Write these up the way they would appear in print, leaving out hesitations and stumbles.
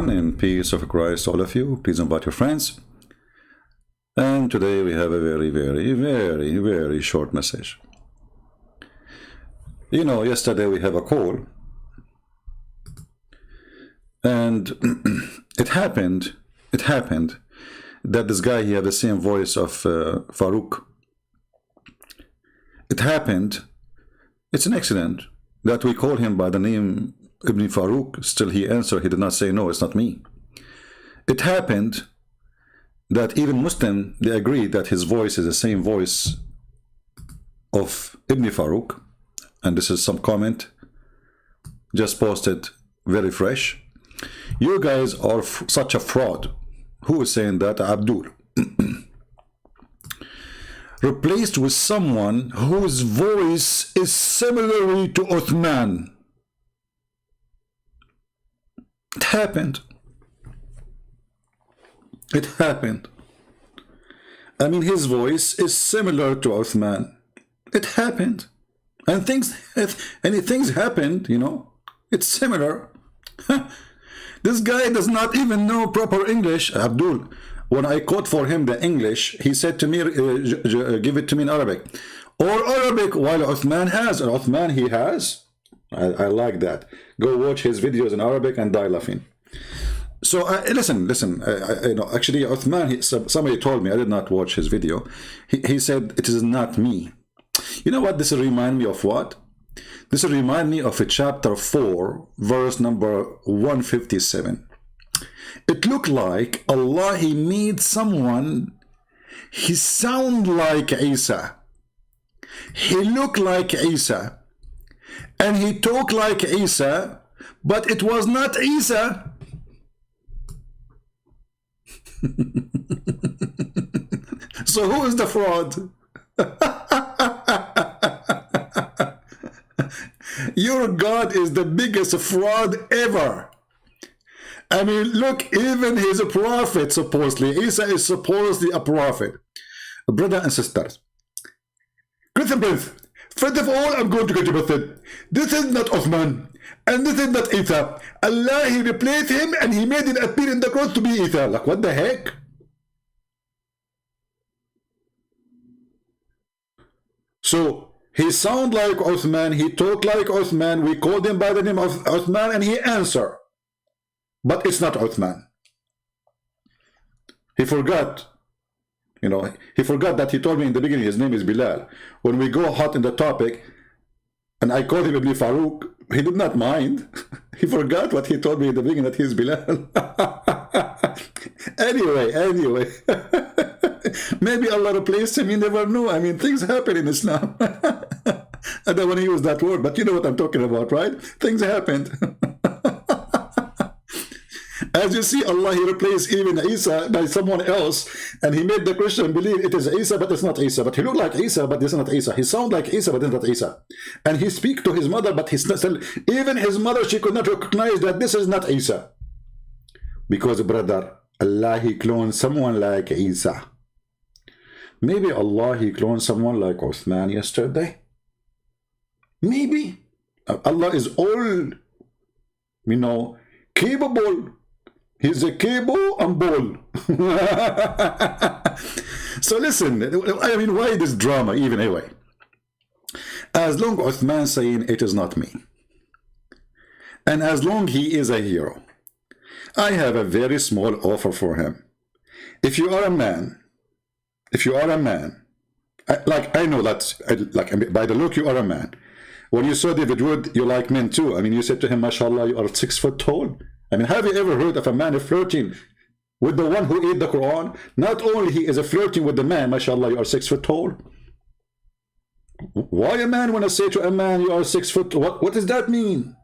everyone, and peace of Christ all of you. Please invite your friends. And today we have a very short message. You know, yesterday we have a call, and it happened that this guy, he had the same voice of Farouk. It happened, it's an accident, that we called him by the name Ibn Farouk. Still he answered, he did not say, no, it's not me. It happened that even Muslim, they agreed that his voice is the same voice of Ibn Farouk. And this is some comment, just posted, very fresh. You guys are such a fraud. Who is saying that? Abdul. Replaced with someone whose voice is similar to Uthman. It happened. It happened. I mean, his voice is similar to Uthman. It happened. And things happened, you know. It's similar. This guy does not even know proper English. Abdul, when I quote for him the English, he said to me, give it to me in Arabic. Or Arabic, while Uthman has. And Uthman, he has. I like that. Go watch his videos in Arabic and die laughing. So listen. You know, actually, Uthman, somebody told me, I did not watch his video. He said, it is not me. You know what this remind me of? What? This remind me of a chapter 4, verse number 157. It looked like Allah, he made someone, he sound like Isa. He looked like Isa. And he talked like Isa, but it was not Isa. So who is the fraud? Your God is the biggest fraud ever. I mean, look, even his prophet, supposedly, Isa is supposedly a prophet. Brothers and sisters, Christian Prince, first of all, I'm going to get you with it. This is not Uthman, and this is not Isa. Allah, he replaced him, and he made it appear in the cross to be Isa. Like, what the heck? So, he sound like Uthman, he talk like Uthman, we called him by the name of Uthman, and he answer. But it's not Uthman. He forgot, you know, he forgot that he told me in the beginning his name is Bilal. When we go hot in the topic, and I called him Ibn Farouk, he did not mind. He forgot what he told me in the beginning, that he's Bilal. Anyway. Maybe Allah replaced him, you never know. I mean, things happen in Islam. I don't want to use that word, but you know what I'm talking about, right? Things happened. As you see, Allah, he replaced even Isa by someone else, and he made the Christian believe it is Isa, but it's not Isa. But he looked like Isa, but it's not Isa. He sound like Isa, but it's not Isa. And he speak to his mother, but he's not, even his mother, she could not recognize that this is not Isa. Because, brother, Allah, he cloned someone like Isa. Maybe Allah, he cloned someone like Uthman yesterday. Maybe. Allah is all, you know, capable. He's a cable and ball. So listen, I mean, why this drama even anyway? As long as Uthman saying it is not me, and as long he is a hero, I have a very small offer for him. If you are a man, I know that, by the look, you are a man. When you saw David Wood, you like men too. I mean, you said to him, mashallah, you are 6 foot tall. I mean, have you ever heard of a man flirting with the one who ate the Quran? Not only he is flirting with the man, mashallah, you are 6 foot tall. Why a man when I say to a man, you are 6 foot, what does that mean?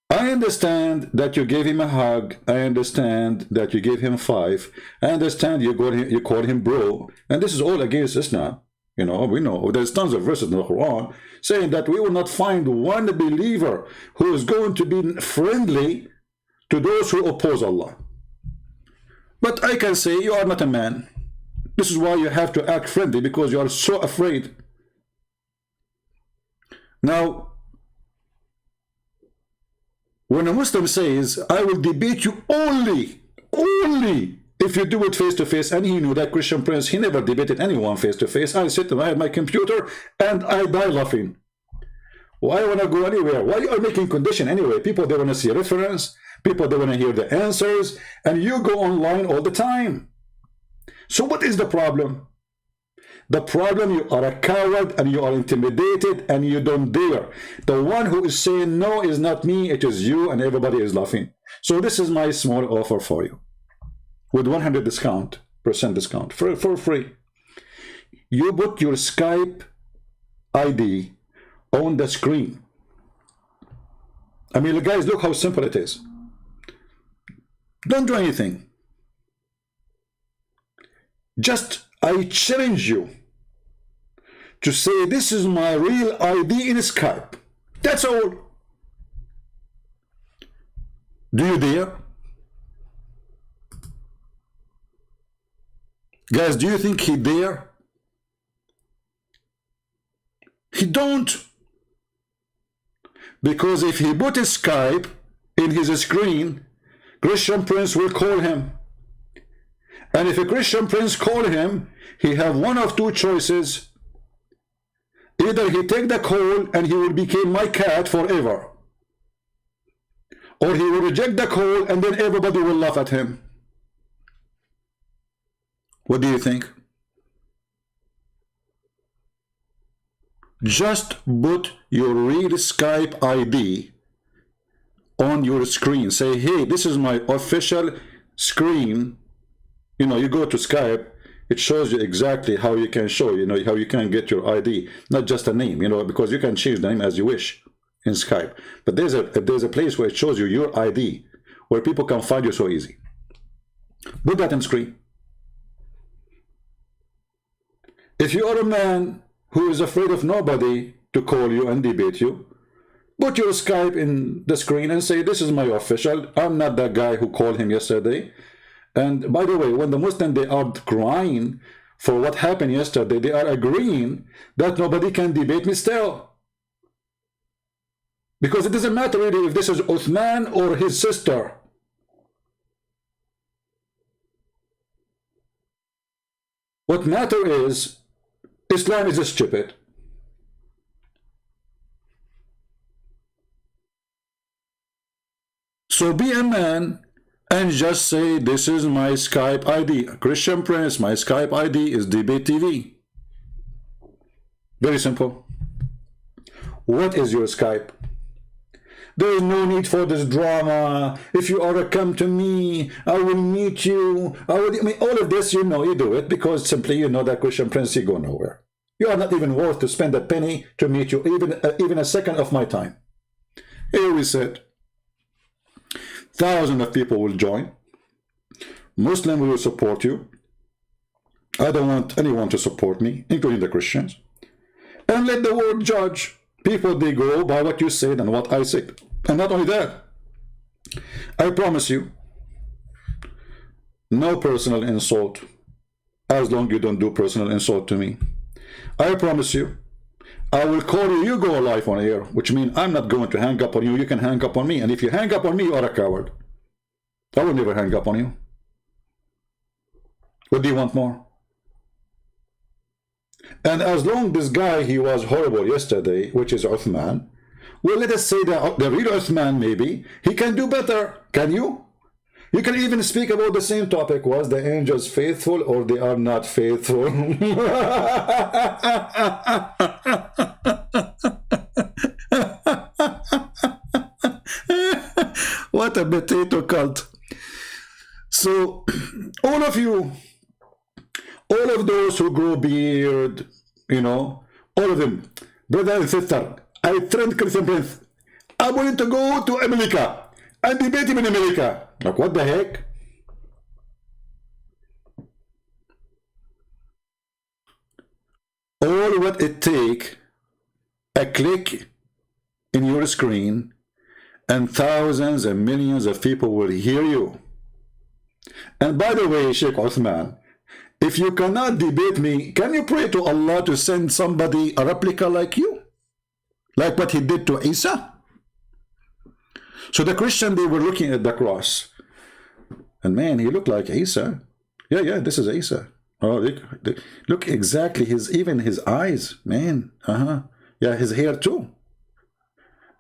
I understand that you gave him a hug. I understand that you gave him 5. I understand you called him bro. And this is all against Islam. You know, we know there's tons of verses in the Quran saying that we will not find one believer who is going to be friendly to those who oppose Allah. But I can say you are not a man. This is why you have to act friendly, because you are so afraid. Now, when a Muslim says, I will debate you only if you do it face to face, and he knew that Christian Prince, he never debated anyone face to face. I sit at my computer and I die laughing. Why want to go anywhere? Why are you making condition anyway? People, they want to see a reference. People, they want to hear the answers. And you go online all the time. So what is the problem? The problem, you are a coward and you are intimidated and you don't dare. The one who is saying no is not me, it is you, and everybody is laughing. So this is my small offer for you. With 100% discount for free. You put your Skype ID on the screen. I mean, guys, look how simple it is. Don't do anything. Just, I challenge you to say, this is my real ID in Skype. That's all. Do you dare? Guys, do you think he dare? He don't. Because if he put his Skype in his screen, Christian Prince will call him. And if a Christian Prince call him, he have one of two choices. Either he take the call and he will become my cat forever, or he will reject the call and then everybody will laugh at him. What do you think? Just put your real Skype ID on your screen. Say, hey, this is my official screen. You know, you go to Skype, it shows you exactly how you can show, you know, how you can get your ID, not just a name, you know, because you can change the name as you wish in Skype. But there's a place where it shows you your ID, where people can find you so easy. Put that on screen. If you are a man who is afraid of nobody to call you and debate you, put your Skype in the screen and say, this is my official. I'm not that guy who called him yesterday. And by the way, when the Muslims, they are crying for what happened yesterday, they are agreeing that nobody can debate me still. Because it doesn't matter really if this is Uthman or his sister. What matters is, Islam is stupid. So be a man and just say, this is my Skype ID. Christian Prince, my Skype ID is Debate TV. Very simple. What is your Skype? There is no need for this drama. If you are to come to me, I will meet you. I mean, all of this, you know, you do it because simply you know that Christian Prince, you go nowhere. You are not even worth to spend a penny to meet you, even a second of my time. Here we sit. Thousands of people will join. Muslims will support you. I don't want anyone to support me, including the Christians. And let the world judge. People, they go by what you said and what I said. And not only that, I promise you, no personal insult, as long as you don't do personal insult to me. I promise you, I will call you, you go live on air, which means I'm not going to hang up on you, you can hang up on me. And if you hang up on me, you are a coward. I will never hang up on you. What do you want more? And as long as this guy, he was horrible yesterday, which is Uthman, well, let us say that the real Uthman, maybe, he can do better. Can you? You can even speak about the same topic. Was the angels faithful or they are not faithful? What a potato cult. So, all of you, all of those who grow beard, you know, all of them, brother and sister, I threatened Christian Prince. I'm willing to go to America and debate him in America. Like, what the heck? All what it take, a click in your screen, and thousands and millions of people will hear you. And by the way, Shaykh Uthman, if you cannot debate me, can you pray to Allah to send somebody, a replica like you? like what he did to Isa? So the Christian, they were looking at the cross, and man, he looked like Isa. Yeah, this is Isa. Oh, look exactly even his eyes, man. Yeah, his hair too.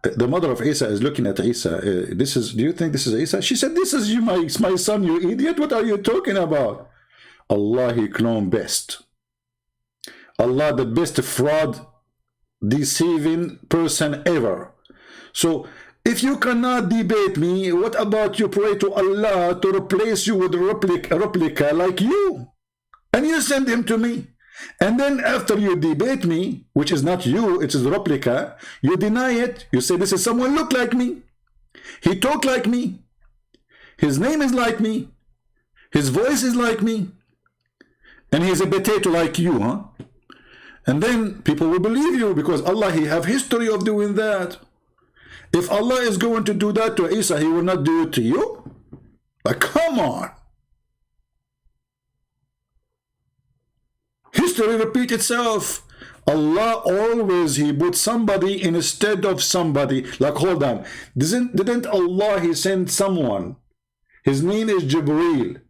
The mother of Isa is looking at Isa. Do you think this is Isa? She said, this is you, my son, you idiot. What are you talking about? Allah, he clone best. Allah, the best fraud, deceiving person ever. So if you cannot debate me, what about you pray to Allah to replace you with a replica like you? And you send him to me. And then after you debate me, which is not you, it is a replica, you deny it. You say, this is someone look like me. He talk like me. His name is like me. His voice is like me. And he's a potato like you, huh? And then people will believe you because Allah, he have history of doing that. If Allah is going to do that to Isa, he will not do it to you? Like, come on. History repeats itself. Allah always, he put somebody instead of somebody. Like, hold on. Didn't Allah, he send someone? His name is Jibreel.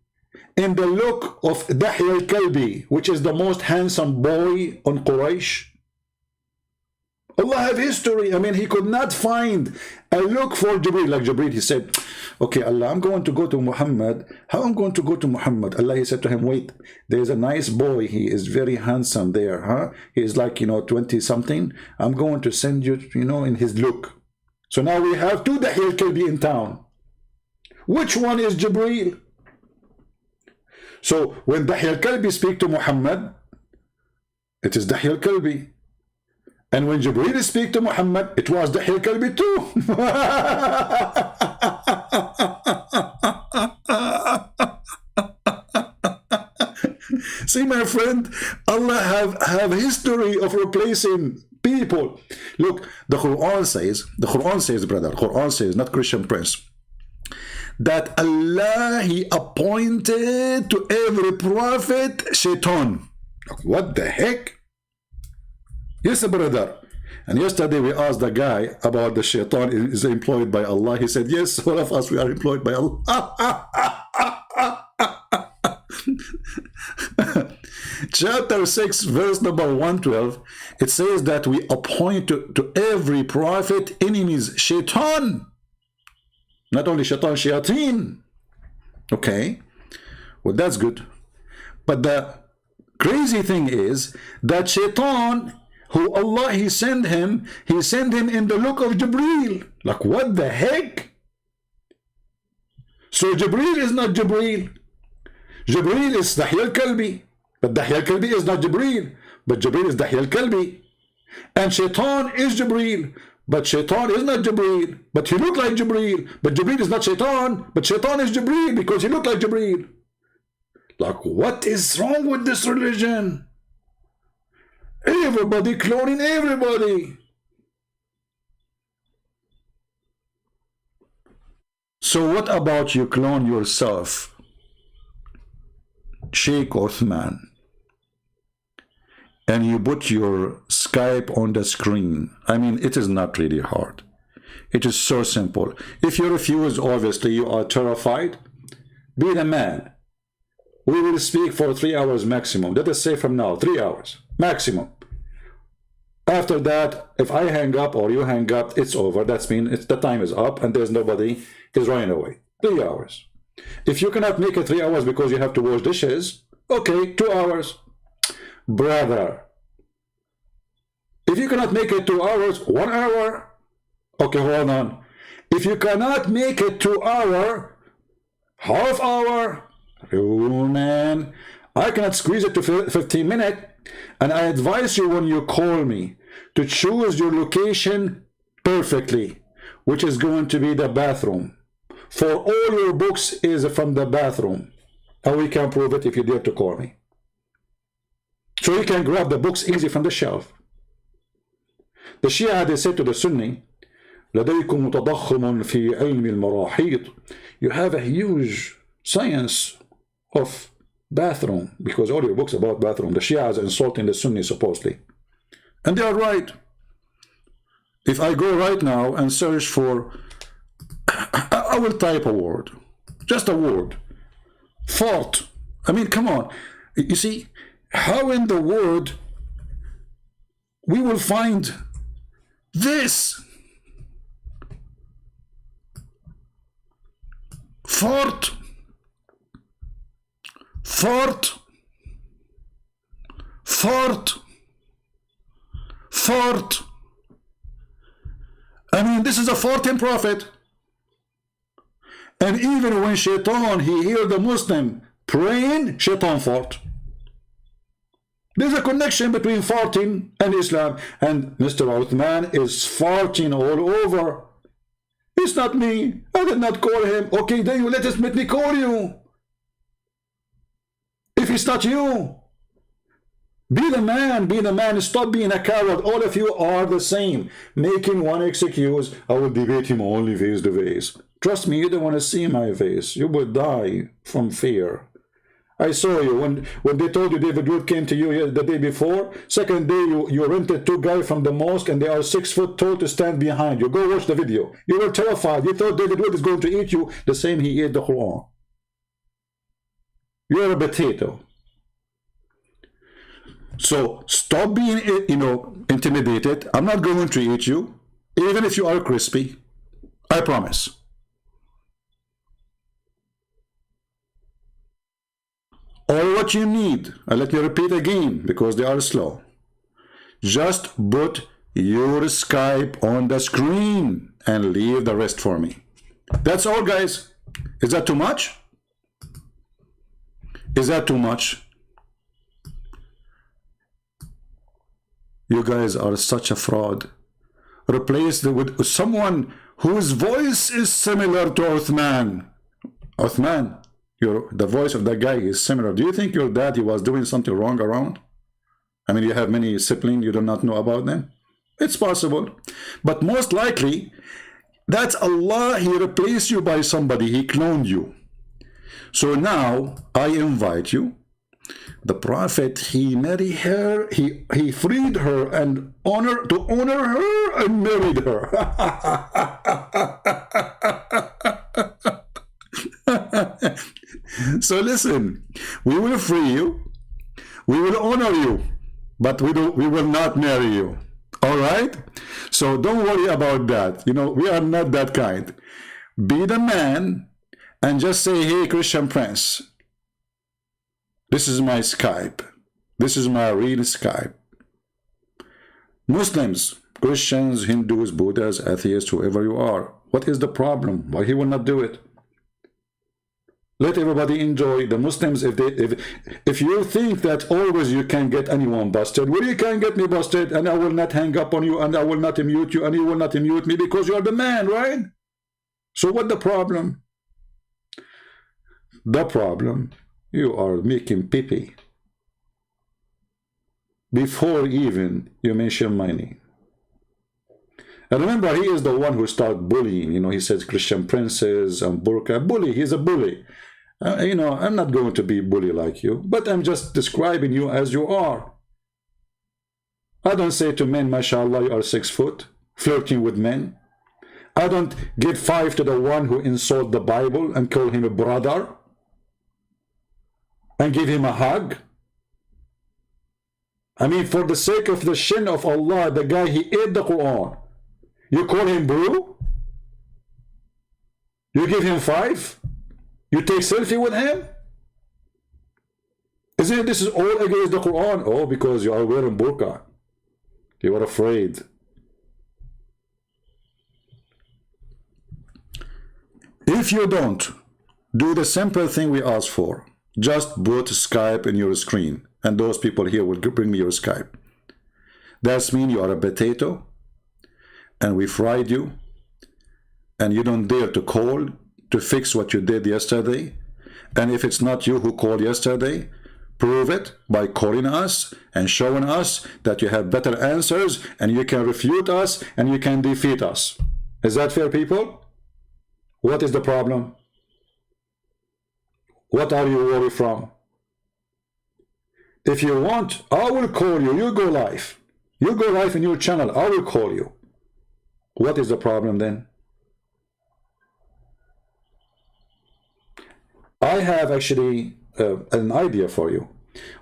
In the look of Dahya al-Kalbi, which is the most handsome boy on Quraysh. Allah have history. I mean, he could not find a look for Jibreel. Like Jibreel, he said, okay, Allah, I'm going to go to Muhammad. How am I going to go to Muhammad? Allah, he said to him, wait, there's a nice boy. He is very handsome there, huh? He is like, 20 something. I'm going to send you, in his look. So now we have two Dahya al-Kalbi in town. Which one is Jibreel? So when Dahya al-Kalbi speak to Muhammad, it is Dahya al-Kalbi. And when Jibreel speak to Muhammad, it was Dahya al-Kalbi too. See, my friend, Allah have history of replacing people. Look, the Quran says, brother, Quran says, not Christian Prince, that Allah, he appointed to every prophet shaitan. What the heck? Yes, brother. And yesterday we asked the guy about the shaitan is employed by Allah. He said, yes, all of us, we are employed by Allah. Chapter 6, verse number 112, it says that we appoint to every prophet enemies, shaitan. Not only shaitan, shayateen. Okay, well, that's good. But the crazy thing is that shaitan, who Allah, he sent him in the look of Jibreel. Like, what the heck? So Jibreel is not Jibreel. Jibreel is Dahya al-Kalbi. But Dahya al-Kalbi is not Jibreel. But Jibreel is Dahya al-Kalbi. And shaitan is Jibreel. But shaitan is not Jibreel. But he looked like Jibreel. But Jibreel is not shaitan. But shaitan is Jibreel because he looked like Jibreel. Like, what is wrong with this religion? Everybody cloning everybody. So what about you clone yourself, Shaykh Uthman, and you put your Skype on the screen? I mean, it is not really hard. It is so simple. If you refuse, obviously you are terrified. Be the man. We will speak for 3 hours maximum. Let us say from now, 3 hours maximum. After that, if I hang up or you hang up, it's over. That's mean the time is up and there's nobody is running away. 3 hours. If you cannot make it 3 hours because you have to wash dishes, okay, 2 hours. Brother, if you cannot make it 2 hours, 1 hour, okay, hold on. If you cannot make it 2 hours, half hour, oh man, I cannot squeeze it to 15 minutes. And I advise you when you call me to choose your location perfectly, which is going to be the bathroom. For all your books is from the bathroom. And we can prove it if you dare to call me. So you can grab the books easy from the shelf. The Shia, they said to the Sunni, لديكم متضخم في علم المراحيض. You have a huge science of bathroom, because all your books about bathroom. The Shia is insulting the Sunni supposedly, and they are right. If I go right now and search for, I will type a word, just a word, fart. I mean, come on. You see, how in the world we will find this? Fart. Fart. Fart. Fart. I mean, this is a farting prophet. And even when Shaitan, he heard the Muslim praying, Shaitan fart. There's a connection between farting and Islam. And Mr. Uthman is farting all over. It's not me. I did not call him. Okay, then you let me call you. If it's not you. Be the man, be the man. Stop being a coward. All of you are the same. Making one excuse, I will debate him only face to face. Trust me, you don't want to see my face. You will die from fear. I saw you when they told you David Wood came to you the day before. Second day, you rented 2 guys from the mosque and they are 6 foot tall to stand behind you. Go watch the video. You were terrified. You thought David Wood is going to eat you the same he ate the Quran. You're a potato. So stop being, intimidated. I'm not going to eat you, even if you are crispy. I promise. All what you need, and let me repeat again because they are slow. Just put your Skype on the screen and leave the rest for me. That's all, guys. Is that too much? Is that too much? You guys are such a fraud. Replace it with someone whose voice is similar to Uthman. Uthman, the voice of that guy is similar. Do you think your daddy was doing something wrong around? I mean, you have many siblings, you do not know about them? It's possible. But most likely, that's Allah. He replaced you by somebody. He cloned you. So now, I invite you. The Prophet, he married her, he freed her and to honor her and married her. So listen, we will free you, we will honor you, but we will not marry you. All right? So don't worry about that. We are not that kind. Be the man and just say, hey, Christian Prince, this is my Skype. This is my real Skype. Muslims, Christians, Hindus, Buddhas, atheists, whoever you are, what is the problem? Why he will not do it? Let everybody enjoy. The Muslims, if you think that always you can get anyone busted, well, you can get me busted, and I will not hang up on you, and I will not mute you, and you will not mute me because you are the man, right? So what the problem? The problem, you are making pee-pee before even you mention my name. And remember, he is the one who started bullying. He says Christian princes and burqa. Bully, he's a bully. I'm not going to be a bully like you, but I'm just describing you as you are. I don't say to men, mashallah, you are 6 foot, flirting with men. I don't give 5 to the one who insult the Bible and call him a brother and give him a hug. I mean, for the sake of the shin of Allah, the guy, he ate the Quran. You call him bro? You give him 5? You take selfie with him? Isn't this is all against the Quran? Oh, because you are wearing burqa. You are afraid. If you don't do the simple thing we ask for, just put Skype in your screen, and those people here will bring me your Skype. That means you are a potato, and we fried you, and you don't dare to call to fix what you did yesterday. And if it's not you who called yesterday, prove it by calling us and showing us that you have better answers, and you can refute us, and you can defeat us. Is that fair, people? What is the problem? What are you worried from? If you want, I will call you. You go live. You go live in your channel. I will call you. What is the problem then? I have actually an idea for you.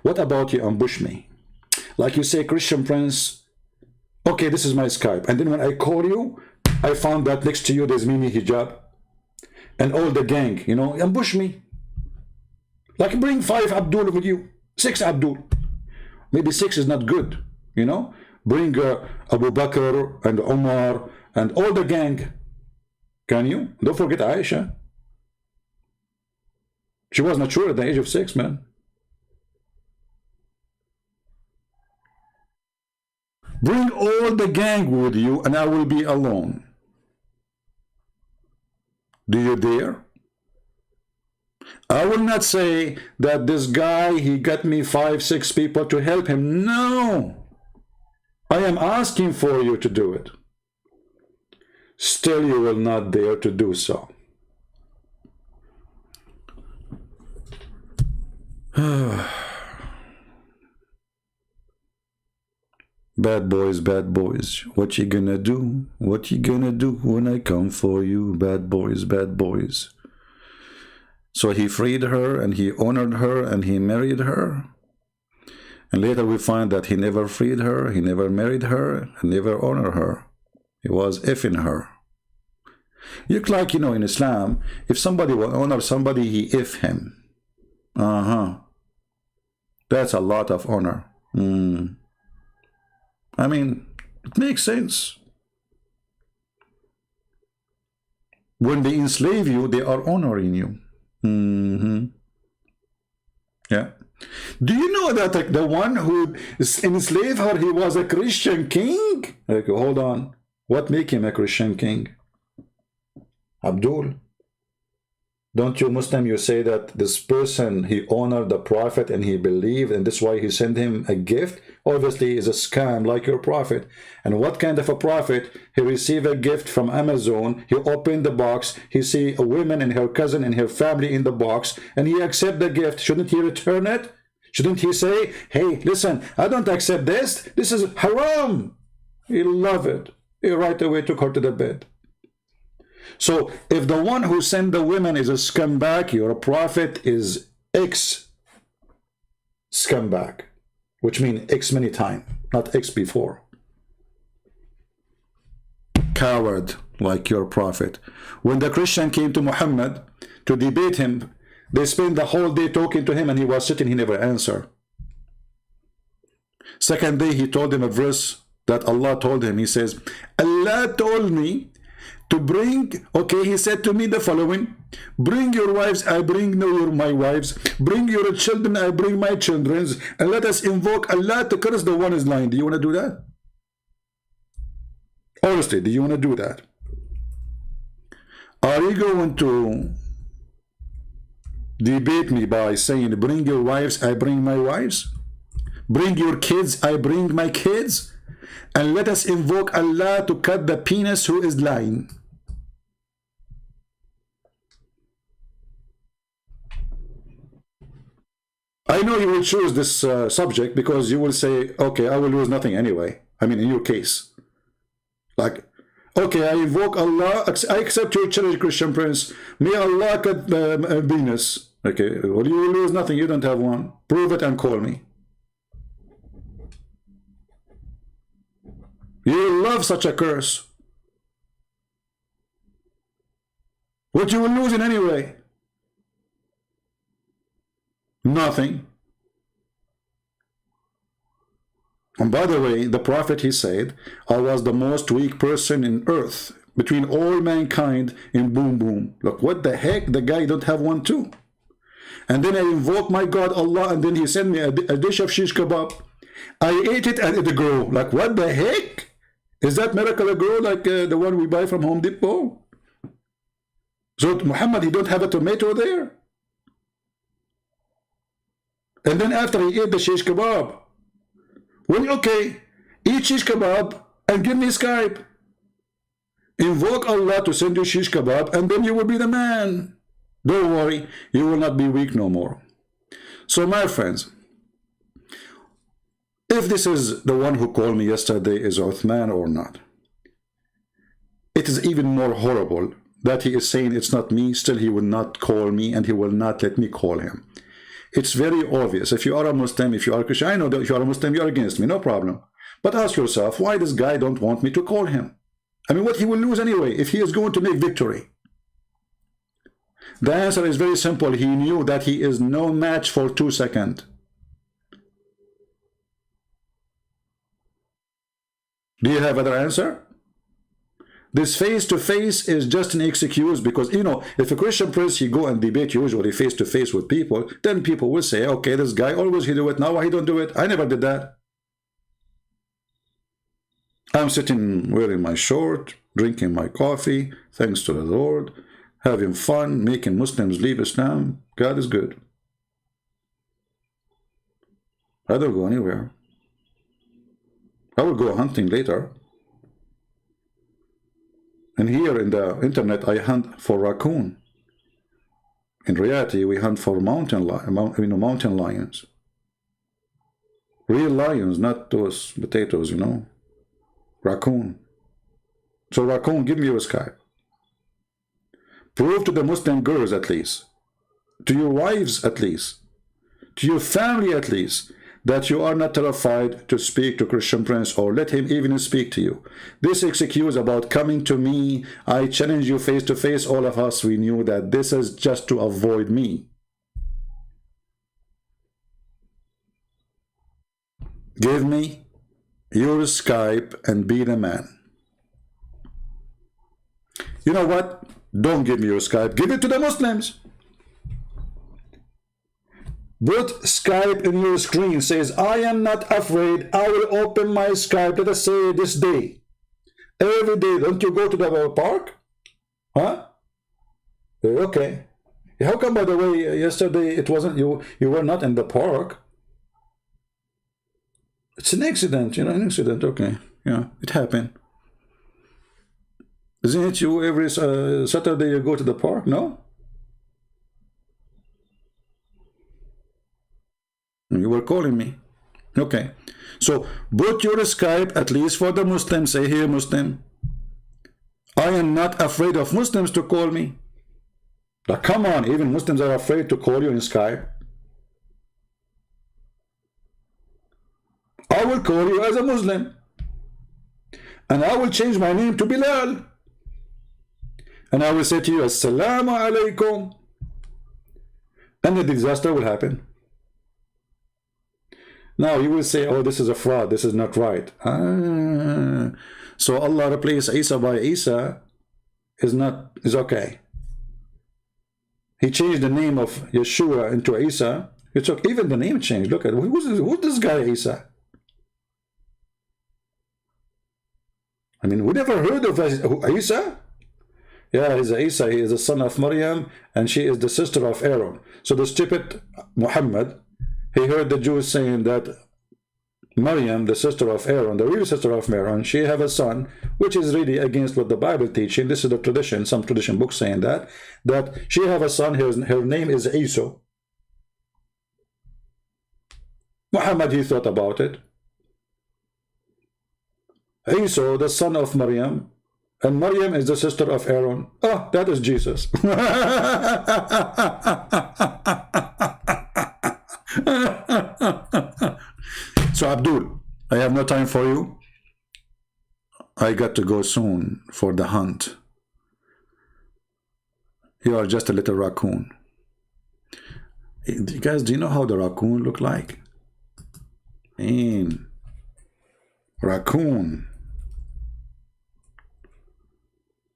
What about you ambush me? Like you say, Christian Prince, okay, this is my Skype. And then when I call you, I found that next to you there's Mimi Hijab and all the gang, you know, ambush me. Like bring 5 Abdul with you, 6 Abdul. Maybe 6 is not good, you know. Bring Abu Bakr and Omar and all the gang. Can you? Don't forget Aisha. She was mature at the age of 6, man. Bring all the gang with you and I will be alone. Do you dare? I will not say that this guy, he got me 5, 6 people to help him. No. I am asking for you to do it. Still, you will not dare to do so. Bad boys, bad boys. What you gonna do? What you gonna do when I come for you? Bad boys, bad boys. So he freed her and he honored her and he married her. And later we find that he never freed her, he never married her, and never honored her. He was effing her. Look like, you know, in Islam, if somebody will honor somebody, he if him. That's a lot of honor. I mean, it makes sense. When they enslave you, they are honoring you. Yeah. Do you know that like, the one who enslaved her, he was a Christian king? Like, hold on. What make him a Christian king? Abdul. Don't you Muslim, you say that this person, he honored the prophet and he believed and that's why he sent him a gift? Obviously is a scam like your prophet. And what kind of a prophet? He received a gift from Amazon, he opened the box, he see a woman and her cousin and her family in the box, and he accept the gift. Shouldn't he return it? Shouldn't he say, hey, listen, I don't accept this. This is haram. He loved it. He right away took her to the bed. So if the one who sent the women is a scumbag, your prophet is ex-scumbag, which means X many times, not X before. Coward like your prophet. When the Christian came to Muhammad to debate him, they spent the whole day talking to him and he was sitting, he never answered. Second day he told him a verse that Allah told him. He says, Allah told me to bring, okay, he said to me the following, bring your wives, I bring my wives, bring your children, I bring my children's, and let us invoke Allah to curse the one is lying. Do you want to do that? Honestly, do you want to do that? Are you going to debate me by saying, bring your wives, I bring my wives, bring your kids, I bring my kids, and let us invoke Allah to cut the penis who is lying? I know you will choose this subject because you will say, okay, I will lose nothing anyway. I mean, in your case. Like, okay, I invoke Allah, I accept your challenge, Christian Prince. May Allah cut the penis. Okay, well, you will lose nothing. You don't have one. Prove it and call me. You will love such a curse. What you will lose in any way? Nothing. And by the way, the prophet, he said, I was the most weak person in earth between all mankind in boom boom. Look, what the heck? The guy don't have one too. And then I invoke my God Allah, and then he sent me a dish of shish kebab. I ate it and it grew. Like, what the heck? Is that miracle grow like the one we buy from Home Depot? So Muhammad, he don't have a tomato there? And then after he ate the shish kebab, well, okay, eat shish kebab and give me Skype. Invoke Allah to send you shish kebab and then you will be the man. Don't worry, you will not be weak no more. So my friends, if this is the one who called me yesterday is Uthman or not, it is even more horrible that he is saying it's not me, still he will not call me and he will not let me call him. It's very obvious. If you are a Muslim, if you are a Christian, I know that if you are a Muslim, you are against me, no problem. But ask yourself, why this guy don't want me to call him? I mean, what he will lose anyway if he is going to make victory? The answer is very simple. He knew that he is no match for 2 seconds. Do you have other answer? This face-to-face is just an excuse because, you know, if a Christian priest, he go and debate usually face-to-face with people, then people will say, okay, this guy always he do it, now why he don't do it? I never did that. I'm sitting wearing my short, drinking my coffee, thanks to the Lord, having fun, making Muslims leave Islam. God is good. I don't go anywhere. I will go hunting later. And here in the internet, I hunt for raccoon. In reality, we hunt for mountain lions. Real lions, not those potatoes, you know. Raccoon. So raccoon, give me your Skype. Prove to the Muslim girls at least, to your wives at least, to your family at least, that you are not terrified to speak to Christian Prince or let him even speak to you. This excuse about coming to me, I challenge you face to face, all of us, we knew that this is just to avoid me. Give me your Skype and be the man. You know what? Don't give me your Skype. Give it to the Muslims. Put Skype in your screen. Says, I am not afraid. I will open my Skype. Let us say this day. Every day. Don't you go to the park? Huh? Okay. How come, by the way, yesterday it wasn't you? You were not in the park. It's an accident, you know, an accident. Okay. Yeah, it happened. Isn't it you every Saturday you go to the park? No? You were calling me. Okay. So, put your Skype, at least for the Muslims. Say, here, Muslim, I am not afraid of Muslims to call me. Now, come on, even Muslims are afraid to call you in Skype. I will call you as a Muslim. And I will change my name to Bilal. And I will say to you, Assalamu alaikum. And the disaster will happen. Now you will say, oh, this is a fraud, this is not right. So Allah replaced Isa by Isa is okay. He changed the name of Yeshua into Isa. It's okay. Even the name changed. Look at who's this guy Isa? I mean, we never heard of Isa. Yeah, he's Isa. He is the son of Maryam, and she is the sister of Aaron. So the stupid Muhammad, he heard the Jews saying that Maryam, the sister of Aaron, the real sister of Aaron, she have a son, which is really against what the Bible teaching. This is the tradition, some tradition books saying that she have a son, her name is Isa. Muhammad, he thought about it. Isa, the son of Maryam, and Maryam is the sister of Aaron. Oh, that is Jesus. So Abdul, I have no time for you. I got to go soon for the hunt. You are just a little raccoon. Guys, do you know how the raccoon look like? Man, raccoon.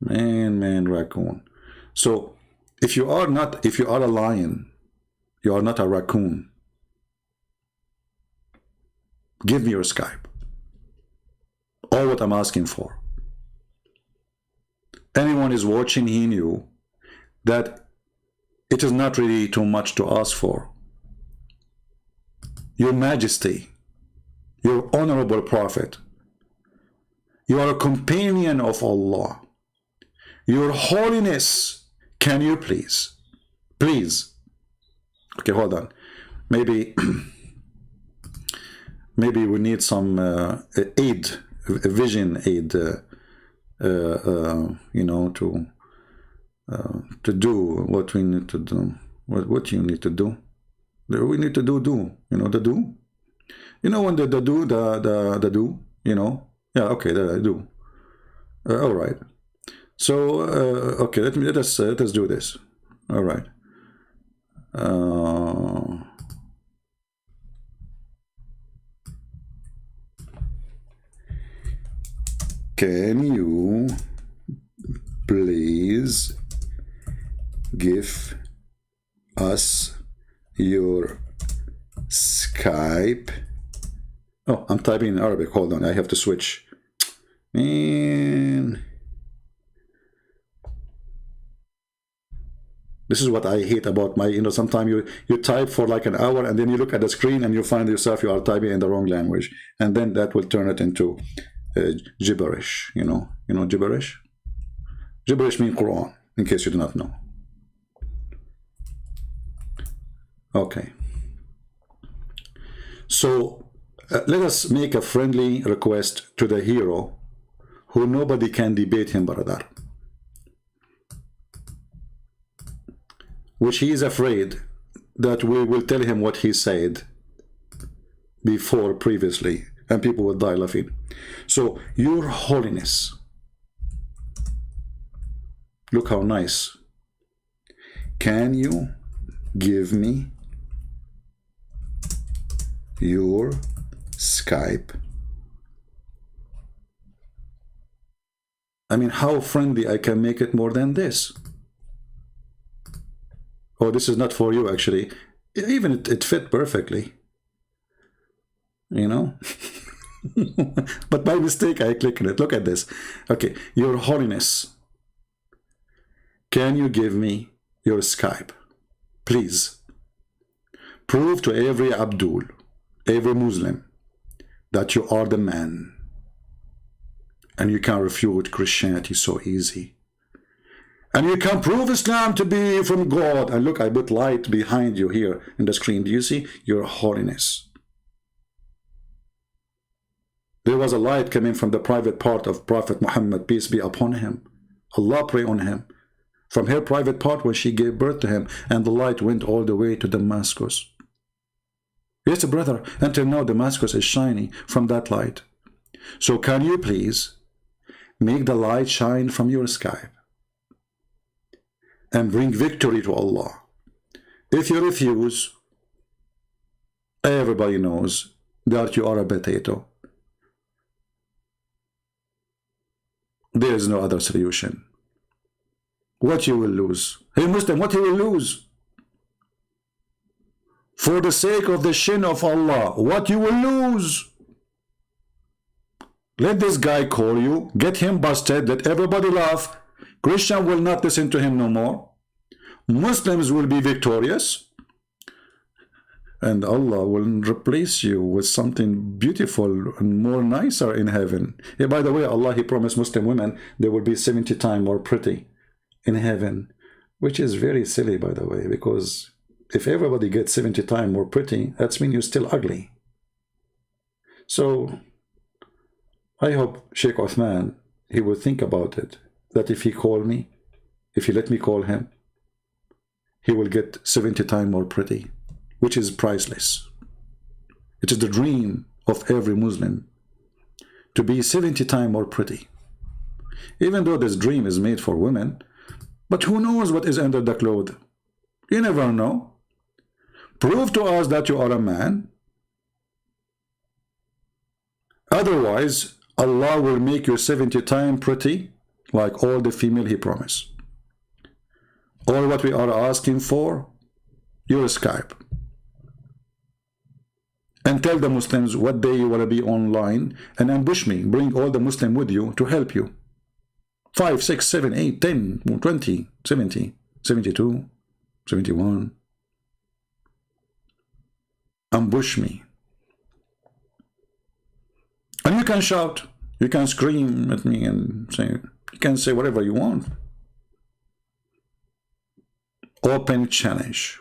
Man, raccoon. So if you are a lion, you are not a raccoon. Give me your Skype. All what I'm asking for. Anyone is watching, he knew that it is not really too much to ask for. Your Majesty, your honorable Prophet, you are a companion of Allah. Your Holiness, can you please? Okay, hold on. Maybe we need some aid, vision aid, you know, to do what we need to do. What you need to do? We need to do. You know the do. You know when the do. You know. Yeah. Okay. The do. All right. So okay. Let us do this. All right. Can you please give us your Skype? Oh, I'm typing in Arabic. Hold on, I have to switch. Man, this is what I hate about my, you know, sometimes you type for like an hour and then you look at the screen and you find yourself you are typing in the wrong language, and then that will turn it into gibberish. You know gibberish. Gibberish means Quran, in case you do not know. Okay. So let us make a friendly request to the hero, who nobody can debate him, brother, which he is afraid that we will tell him what he said before previously, and people will die laughing. So, Your Holiness, look how nice. Can you give me your Skype? I mean, how friendly I can make it more than this? Oh, this is not for you, actually. Even it fit perfectly. You know? But by mistake, I click on it. Look at this. Okay, Your Holiness, can you give me your Skype? Please. Prove to every Abdul, every Muslim, that you are the man. And you can refute Christianity so easy. And you can prove Islam to be from God. And look, I put light behind you here in the screen. Do you see? Your Holiness. There was a light coming from the private part of Prophet Muhammad, peace be upon him. Allah pray on him. From her private part when she gave birth to him. And the light went all the way to Damascus. Yes, brother, until now Damascus is shining from that light. So can you please make the light shine from your Skype and bring victory to Allah? If you refuse, everybody knows that you are a potato. There is no other solution. What you will lose? Hey Muslim, what you will lose? For the sake of the shin of Allah, what you will lose? Let this guy call you, get him busted, let everybody laugh. Christian will not listen to him no more. Muslims will be victorious. And Allah will replace you with something beautiful and more nicer in heaven. Yeah, by the way, Allah, He promised Muslim women they will be 70 times more pretty in heaven, which is very silly, by the way, because if everybody gets 70 times more pretty, that means you're still ugly. So I hope Shaykh Uthman, he will think about it, that if he call me, if he let me call him, he will get 70 times more pretty, which is priceless. It is the dream of every Muslim to be 70 times more pretty. Even though this dream is made for women, but who knows what is under the cloth? You never know. Prove to us that you are a man. Otherwise, Allah will make you 70 times pretty, like all the female He promised. All what we are asking for, your Skype. And tell the Muslims what day you want to be online, and ambush me. Bring all the Muslims with you to help you. 5, 6, 7, 8, 10, 20, 70, 72, 71. Ambush me. And you can shout, you can scream at me and say, you can say whatever you want. Open challenge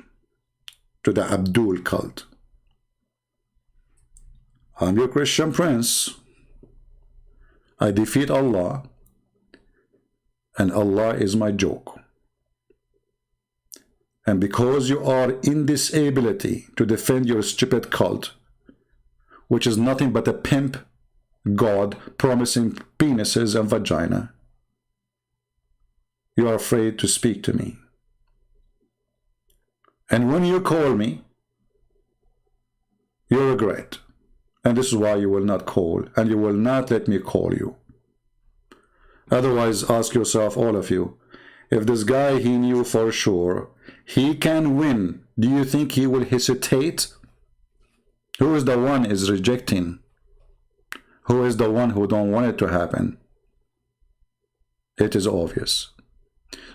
to the Abdul cult. I'm your Christian prince. I defeat Allah and Allah is my joke. And because you are in this ability to defend your stupid cult, which is nothing but a pimp god promising penises and vagina, you are afraid to speak to me. And when you call me, you regret. And this is why you will not call, and you will not let me call you. Otherwise, ask yourself, all of you, if this guy he knew for sure he can win, do you think he will hesitate? Who is the one is rejecting? Who is the one who don't want it to happen? It is obvious.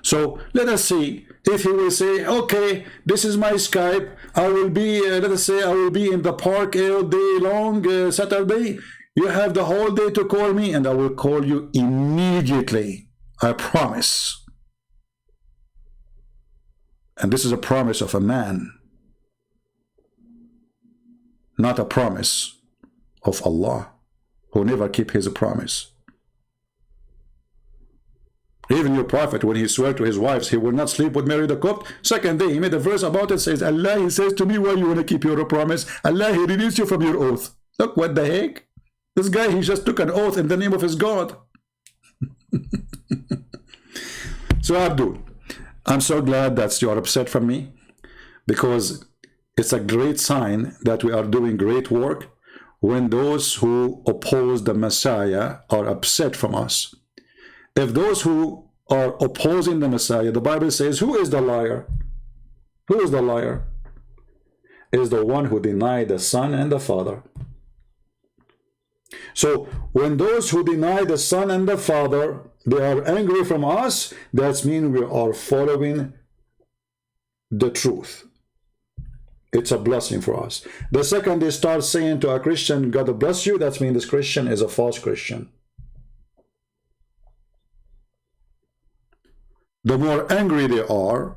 So let us see if he will say, okay, this is my Skype. I will be, let us say, I will be in the park all day long, Saturday. You have the whole day to call me, and I will call you immediately. I promise. And this is a promise of a man, not a promise of Allah, who never keep his promise. Even your prophet, when he swore to his wives, he will not sleep with Mary the Copt. Second day, he made a verse about it, says, Allah, he says to me, why you want to keep your promise? Allah, he released you from your oath. Look, what the heck? This guy, he just took an oath in the name of his God. So, Abdul, I'm so glad that you're upset from me, because it's a great sign that we are doing great work when those who oppose the Messiah are upset from us. If those who are opposing the Messiah, the Bible says, who is the liar? Who is the liar? It is the one who denied the Son and the Father. So when those who deny the Son and the Father, they are angry from us, that means we are following the truth. It's a blessing for us. The second they start saying to a Christian, God bless you, that means this Christian is a false Christian. The more angry they are,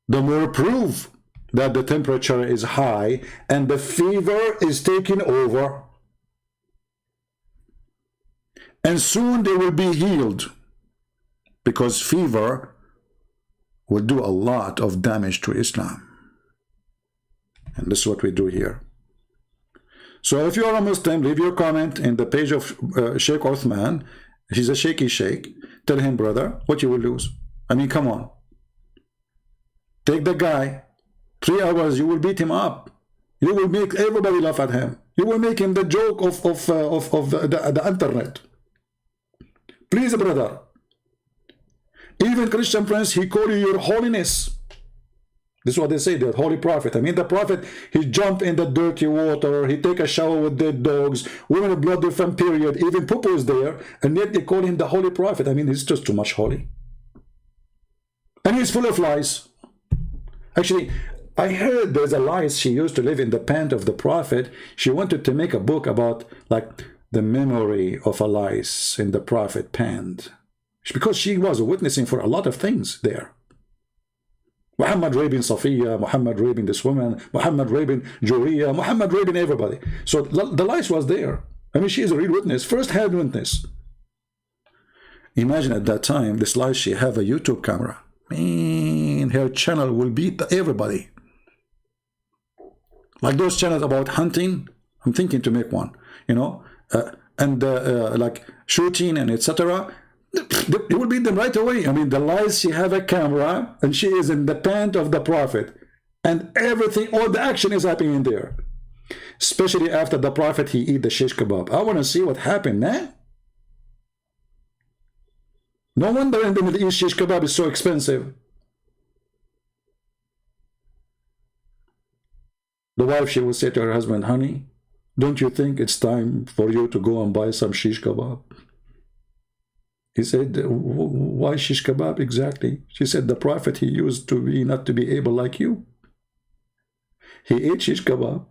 the more proof that the temperature is high and the fever is taking over. And soon they will be healed, because fever will do a lot of damage to Islam. And this is what we do here. So if you are a Muslim, leave your comment in the page of Shaykh Uthman. He's a shaky sheikh. Tell him, brother, what you will lose. I mean, come on. Take the guy. 3 hours, you will beat him up. You will make everybody laugh at him. You will make him the joke of the internet. Please, brother. Even Christian friends, he call you your holiness. This is what they say, the holy prophet. I mean, the prophet, he jump in the dirty water, he take a shower with dead dogs, women of blood from period, even Popo is there, and yet they call him the holy prophet. I mean, he's just too much holy. And he's full of lies. Actually, I heard there's a lies she used to live in the pant of the prophet. She wanted to make a book about, like, the memory of a lies in the prophet pant. Because she was witnessing for a lot of things there. Muhammad raping Safiya, Muhammad raping this woman, Muhammad raping Juriya, Muhammad raping everybody. So the lies was there. I mean, she is a real witness, first-hand witness. Imagine at that time, this lies, she have a YouTube camera. Man, her channel will beat everybody. Like those channels about hunting, I'm thinking to make one, you know, like shooting and etc. You will beat them right away. I mean, the lies, she have a camera and she is in the pant of the prophet, and everything, all the action is happening in there. Especially after the prophet, he eat the shish kebab. I want to see what happened, man. No wonder in the Middle East shish kebab is so expensive. The wife, she will say to her husband, honey, don't you think it's time for you to go and buy some shish kebab? He said, why shish kebab exactly? She said, the prophet, he used to be not to be able like you. He ate shish kebab.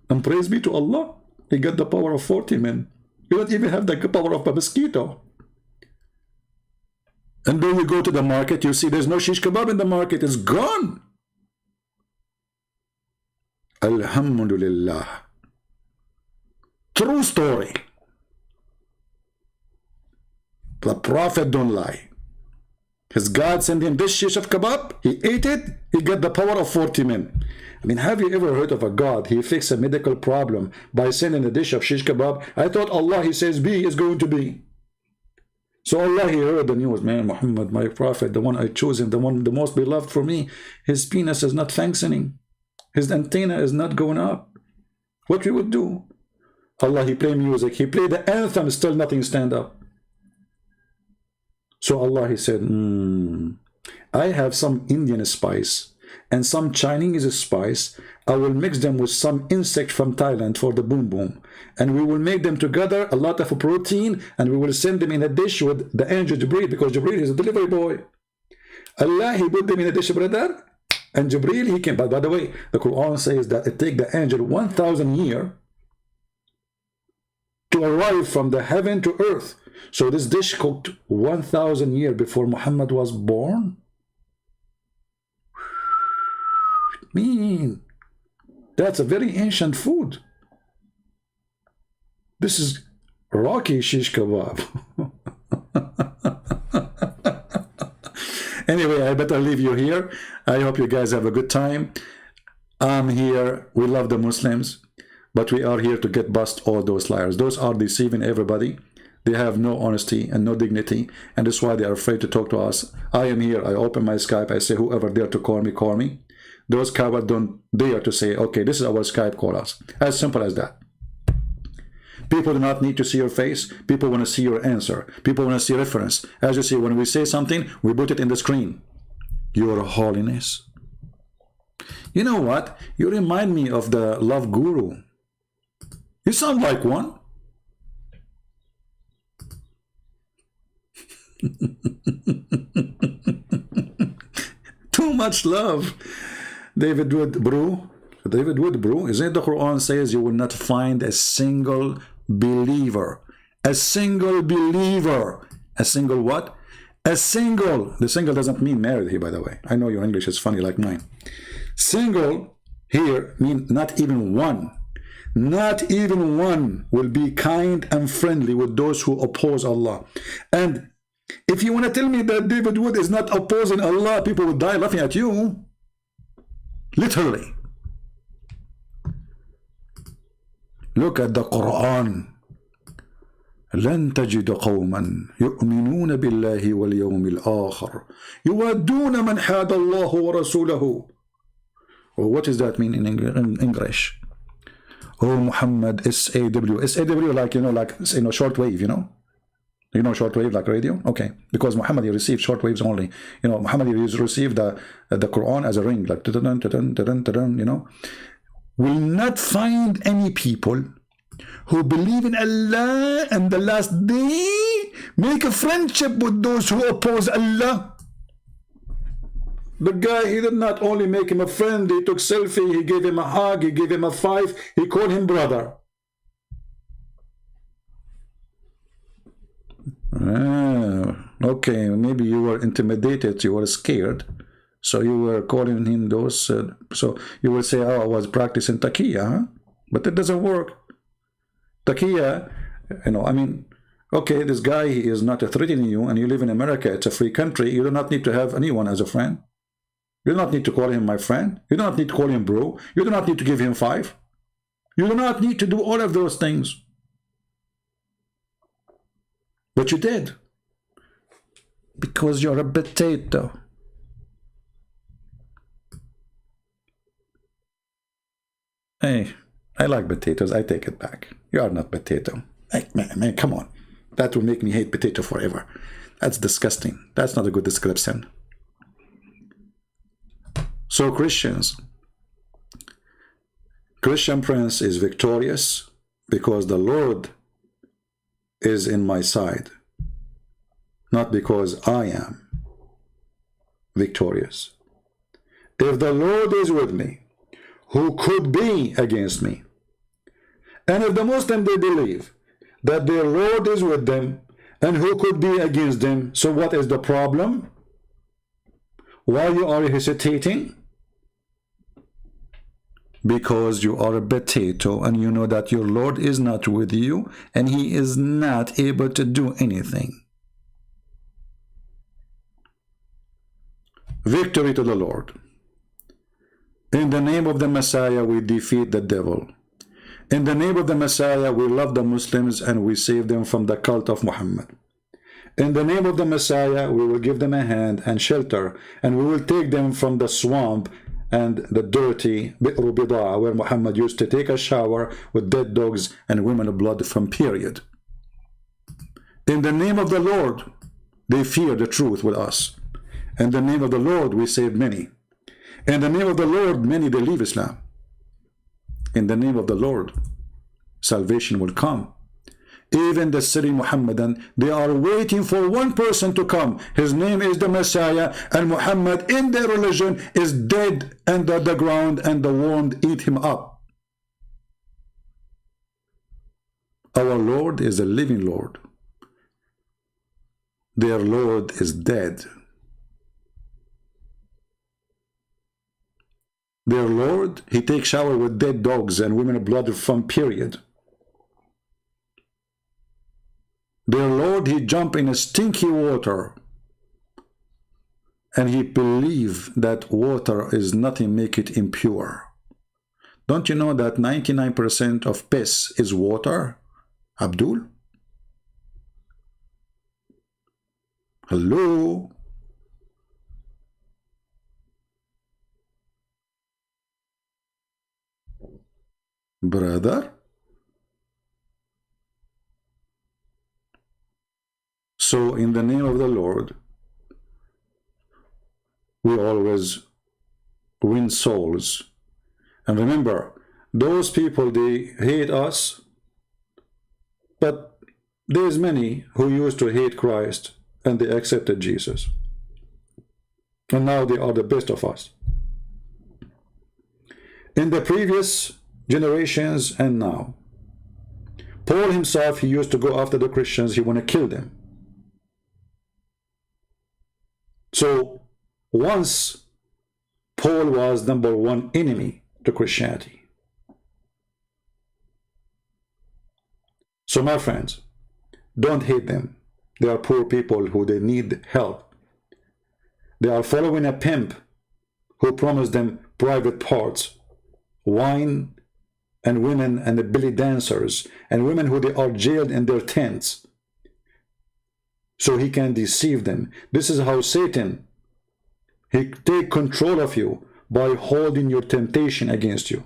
And praise be to Allah, he got the power of 40 men. You don't even have the power of a mosquito. And then you go to the market, you see there's no shish kebab in the market. It's gone. Alhamdulillah. True story. The Prophet don't lie. His God sent him this shish of kebab. He ate it. He got the power of 40 men. I mean, have you ever heard of a God? He fixed a medical problem by sending a dish of shish kebab. I thought Allah, he says be, is going to be. So Allah, he heard the news. Man, Muhammad, my Prophet, the one I chosen, the one, the most beloved for me, his penis is not functioning. His antenna is not going up. What we would do? Allah, he play music. He played the anthem, still nothing stand up. So Allah, he said, I have some Indian spice and some Chinese spice. I will mix them with some insect from Thailand for the boom boom. And we will make them together, a lot of protein, and we will send them in a dish with the angel Jibreel, because Jibreel is a delivery boy. Allah, he put them in a dish, brother, and Jibreel, he came. But by the way, the Quran says that it takes the angel 1,000 years to arrive from the heaven to earth. So this dish cooked 1,000 years before Muhammad was born. That's a very ancient food. This is Rocky shish kebab. Anyway, I better leave you here. I hope you guys have a good time. I'm here. We love the Muslims, but we are here to get bust all those liars. Those are deceiving everybody. They have no honesty and no dignity, and that's why they are afraid to talk to us. I am here. I open my Skype. I say, whoever dare to call me, call me. Those cowards don't dare to say, okay, this is our Skype, call us. As simple as that. People do not need to see your face. People want to see your answer. People want to see reference. As you see, when we say something, we put it in the screen. Your Holiness. You know what? You remind me of the love guru. You sound like one. Too much love. David Wood, bro. David Wood, bro. Isn't it the Quran says you will not find a single believer. A single believer. A single what? A single. The single doesn't mean married here, by the way. I know your English is funny like mine. Single here means not even one. Not even one will be kind and friendly with those who oppose Allah. And if you want to tell me that David Wood is not opposing Allah, people would die laughing at you. Literally. Look at the Quran. لن تجد قوما يؤمنون بالله واليوم الآخر يودون من حاد الله ورسوله. Well, what does that mean in English? Oh, Muhammad, SAW. SAW, like, shortwave, You know shortwave, like radio? Okay. Because Muhammad, he received shortwaves only. Muhammad, he received the Quran as a ring, like, Will not find any people who believe in Allah and the last day make a friendship with those who oppose Allah. The guy, he did not only make him a friend, he took selfie, he gave him a hug, he gave him a five, he called him brother. Okay, maybe you were intimidated, you were scared, so you were calling him those, so you will say, oh, I was practicing taqiyya, huh? But it doesn't work. Taqiyya, okay, this guy, he is not threatening you, and you live in America, it's a free country, you do not need to have anyone as a friend. You do not need to call him my friend. You do not need to call him bro. You do not need to give him five. You do not need to do all of those things. But you did. Because you're a potato. Hey, I like potatoes. I take it back. You are not potato. Hey, man, come on. That will make me hate potato forever. That's disgusting. That's not a good description. So Christian Prince is victorious because the Lord is in my side, not because I am victorious. If the Lord is with me, who could be against me? And if the Muslims, they believe that their Lord is with them, and who could be against them? So what is the problem? Why you are hesitating? Because you are a potato and you know that your Lord is not with you and he is not able to do anything. Victory to the Lord. In the name of the Messiah, we defeat the devil. In the name of the Messiah, we love the Muslims and we save them from the cult of Muhammad. In the name of the Messiah, we will give them a hand and shelter, and we will take them from the swamp and the dirty Bi'ru Bida'a, where Muhammad used to take a shower with dead dogs and women of blood from period. In the name of the Lord, they fear the truth with us. In the name of the Lord, we save many. In the name of the Lord, many they leave Islam. In the name of the Lord, salvation will come. Even the city Muhammadan, they are waiting for one person to come. His name is the Messiah, and Muhammad in their religion is dead under the ground, and the worm eat him up. Our Lord is a living Lord. Their Lord is dead. Their Lord, he takes shower with dead dogs and women of blood from period. Their Lord, he jump in a stinky water, and he believe that water is nothing make it impure. Don't you know that 99% of piss is water, Abdul? Hello? Brother? So in the name of the Lord, we always win souls. And remember, those people, they hate us, but there's many who used to hate Christ and they accepted Jesus. And now they are the best of us. In the previous generations and now, Paul himself, he used to go after the Christians, he want to kill them. So once Paul was #1 enemy to Christianity. So my friends, don't hate them. They are poor people who they need help. They are following a pimp who promised them private parts, wine and women and the belly dancers and women who they are jailed in their tents, so he can deceive them. This is how Satan, he take control of you by holding your temptation against you.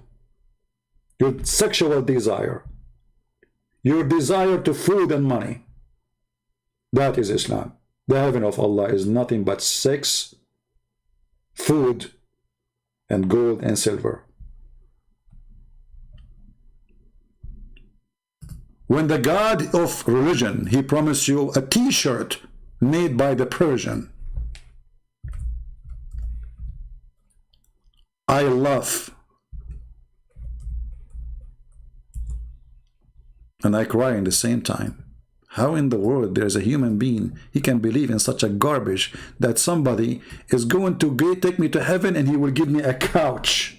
Your sexual desire, your desire to food and money. That is Islam. The heaven of Allah is nothing but sex, food, and gold and silver. When the God of religion, he promised you a t-shirt made by the Persian. I love and I cry in the same time. How in the world there's a human being, he can believe in such a garbage that somebody is going to take me to heaven and he will give me a couch.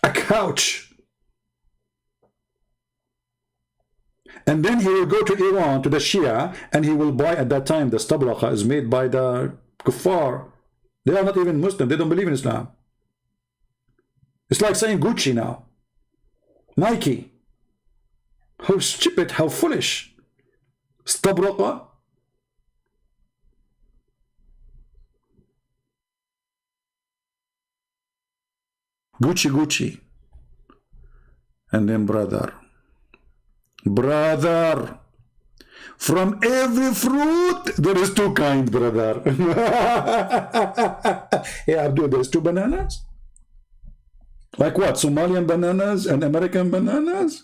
A couch. And then he will go to Iran, to the Shia, and he will buy, at that time, the stabraqa is made by the kuffar. They are not even Muslim. They don't believe in Islam. It's like saying Gucci now. Nike. How stupid, how foolish. Stabraqa. Gucci, Gucci. And then brother, from every fruit there is two kinds, brother. Hey Abdul, there's two bananas? Like what? Somalian bananas and American bananas?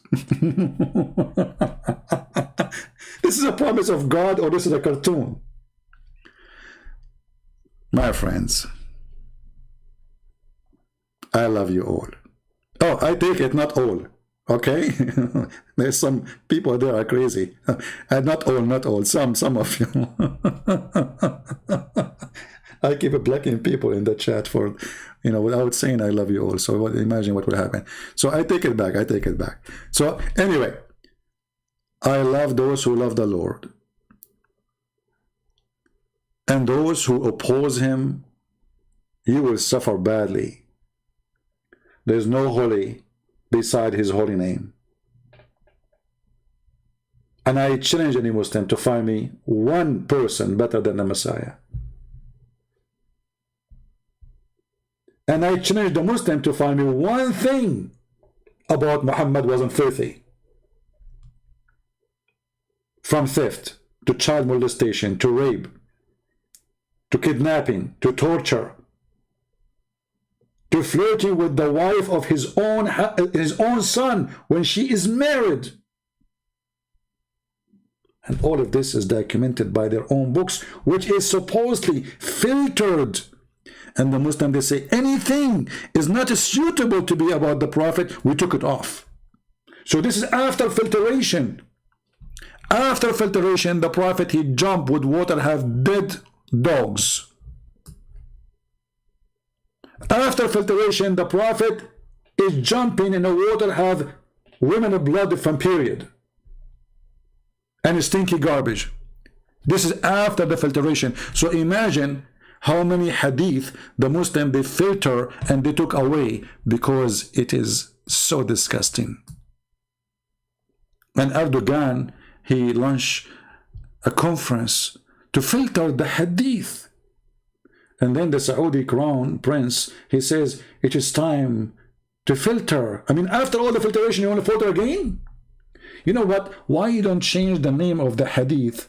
This is a promise of God, or this is a cartoon? My friends, I love you all. Oh, I take it, not all. Okay? There's some people there are crazy. Not all, some of you. I keep blocking people in the chat for, you know, without saying I love you all. So imagine what would happen. So I take it back. So anyway, I love those who love the Lord. And those who oppose him, you will suffer badly. There's no holy beside his holy name. And I challenge any Muslim to find me one person better than the Messiah. And I challenge the Muslim to find me one thing about Muhammad wasn't filthy. From theft, to child molestation, to rape, to kidnapping, to torture, to flirting with the wife of his own son when she is married. And all of this is documented by their own books, which is supposedly filtered. And the Muslim, they say anything is not suitable to be about the Prophet, we took it off. So this is after filtration. After filtration, the Prophet, he jumped with water, have dead dogs. After filtration, the Prophet is jumping in the water, have women blood from period. And stinky garbage. This is after the filtration. So imagine how many hadith the Muslim, they filter and they took away because it is so disgusting. And Erdogan, he launched a conference to filter the hadith. And then the Saudi crown prince, he says, it is time to filter. I mean, after all the filtration, you want to filter again? You know what? Why you don't change the name of the hadith,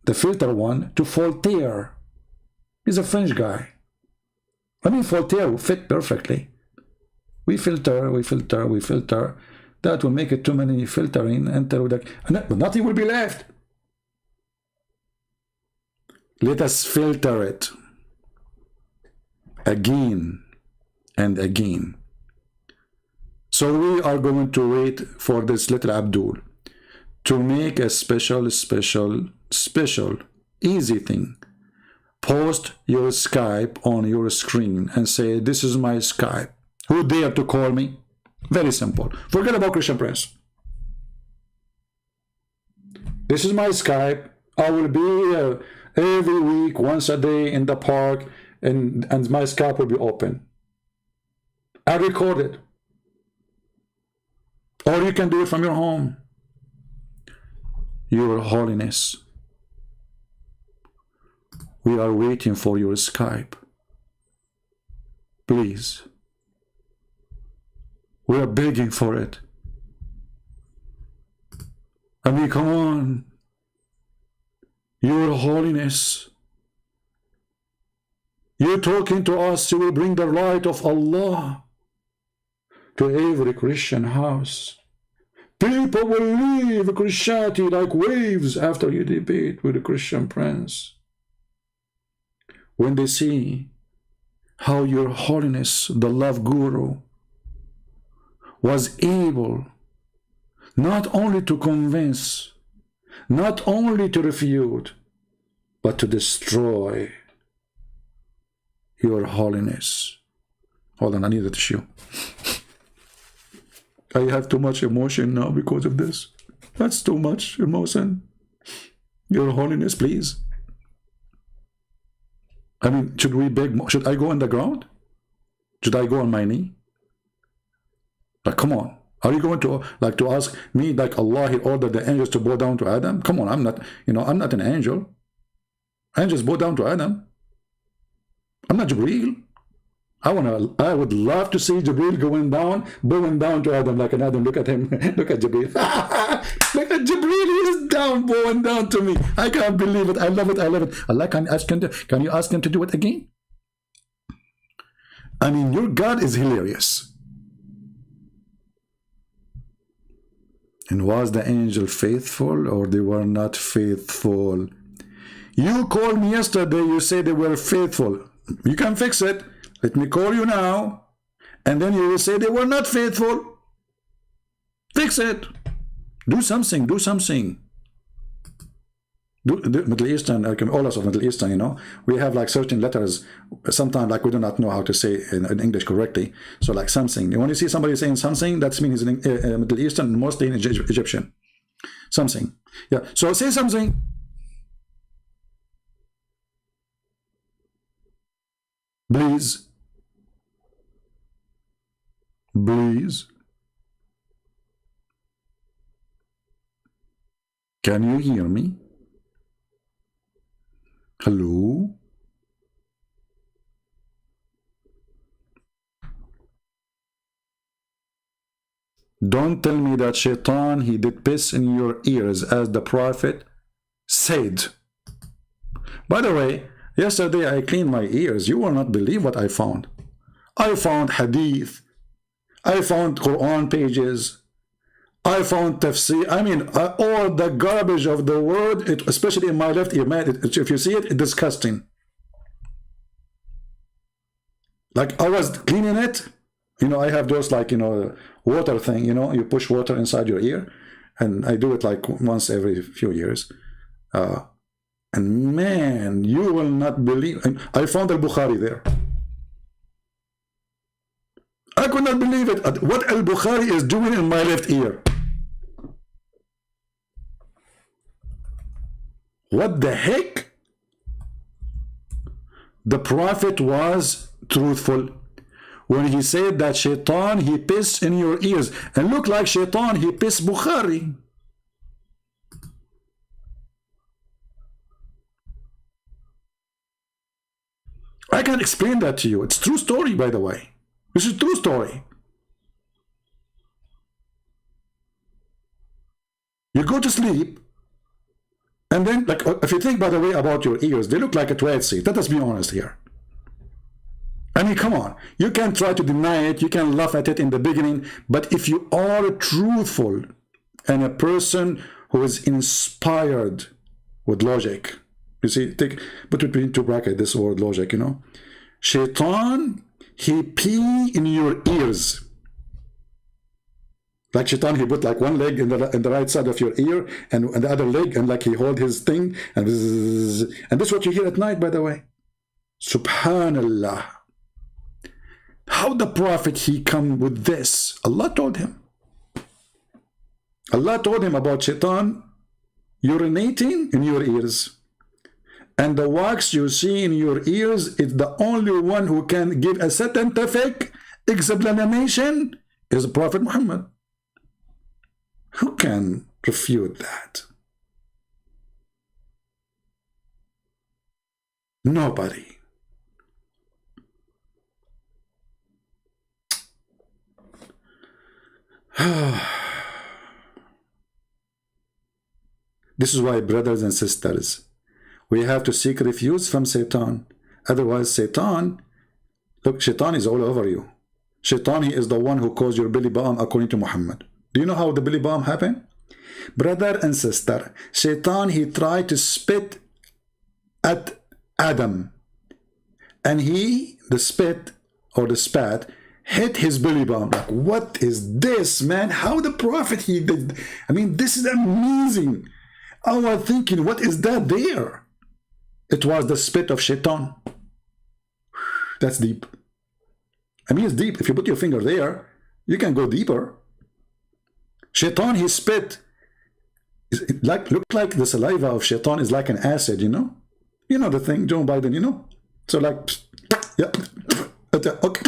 the filter one, to Voltaire? He's a French guy. I mean, Voltaire will fit perfectly. We filter, we filter, we filter. That will make it too many filtering, but nothing will be left. Let us filter it again and again. So we are going to wait for this little Abdul to make a special, easy thing. Post your Skype on your screen and say, this is my Skype. Who dare to call me? Very simple. Forget about Christian Prince. This is my Skype. I will be every week, once a day in the park, and my Skype will be open. I record it. Or you can do it from your home. Your Holiness, we are waiting for your Skype. Please. We are begging for it. I mean, come on. Your Holiness, you're talking to us, you will bring the light of Allah to every Christian house. People will leave Christianity like waves after you debate with the Christian Prince. When they see how your Holiness, the love guru, was able not only to convince, not only to refute, but to destroy your Holiness. Hold on, I need a tissue. I have too much emotion now because of this. That's too much emotion. Your Holiness, please. I mean, should we beg? Should I go on the ground? Should I go on my knee? Like, come on. Are you going to ask me like Allah, he ordered the angels to bow down to Adam? Come on, I'm not, I'm not an angel. Angels bow down to Adam. I'm not Jibreel. I would love to see Jibreel bowing down to Adam like an Adam. Look at him. Look at Jibreel. Look at Jibreel. He is down, bowing down to me. I can't believe it. I love it. I love it. Allah, can you ask him to do it again? I mean, your God is hilarious. And was the angel faithful or they were not faithful? You called me yesterday. You said they were faithful. You can fix it. Let me call you now, and then you will say they were not faithful. Fix it. Do something. Do something. The Middle Eastern, all of Middle Eastern, we have like certain letters. Sometimes like we do not know how to say in English correctly. So like something. When you see somebody saying something, that means in Middle Eastern, mostly in Egyptian. Something. Yeah. So say something. Please. Please. Can you hear me? Hello? Don't tell me that Shaitan, he did piss in your ears as the Prophet said. By the way, yesterday I cleaned my ears. You will not believe what I found. I found hadith. I found Quran pages. I found tafsir. I mean, all the garbage of the world, especially in my left ear, man, if you see it, it's disgusting. Like, I was cleaning it. You know, I have those, like, you know, water thing, you know, you push water inside your ear. And I do it like once every few years. And man, you will not believe. I found Al-Bukhari there. I could not believe it. What Al-Bukhari is doing in my left ear. What the heck? The Prophet was truthful when he said that Shaitan, he pissed in your ears. And look like Shaitan, he pissed Bukhari. I can explain that to you. It's true story, by the way. This is true story. You go to sleep, and then, like, if you think, by the way, about your ears, they look like a toilet seat. Let us be honest here. I mean, come on. You can try to deny it. You can laugh at it in the beginning. But if you are truthful and a person who is inspired with logic, you see, put between two brackets this word logic, you know. Shaitan, he pee in your ears. Like Shaitan, he put like one leg in the right side of your ear and the other leg, and like he hold his thing, and this is what you hear at night, by the way. Subhanallah. How the Prophet, he come with this? Allah told him. Allah told him about Shaitan urinating in your ears. And the wax you see in your ears is the only one who can give a scientific explanation is the Prophet Muhammad. Who can refute that? Nobody. This is why, brothers and sisters, we have to seek refuge from Satan. Otherwise, Satan, look, Shaitan is all over you. Shaitan, he is the one who caused your belly bomb, according to Muhammad. Do you know how the belly bomb happened? Brother and sister, Shaitan, he tried to spit at Adam. And the spit or the spat hit his belly bomb. Like, what is this, man? How the Prophet, he did? I mean, this is amazing. I was thinking, what is that there? It was the spit of Shaitan. That's deep. I mean, it's deep. If you put your finger there, you can go deeper. Shaitan, he spit. Look like the saliva of Shaitan is like an acid, you know? You know the thing, Joe Biden, you know? So like, yeah, okay,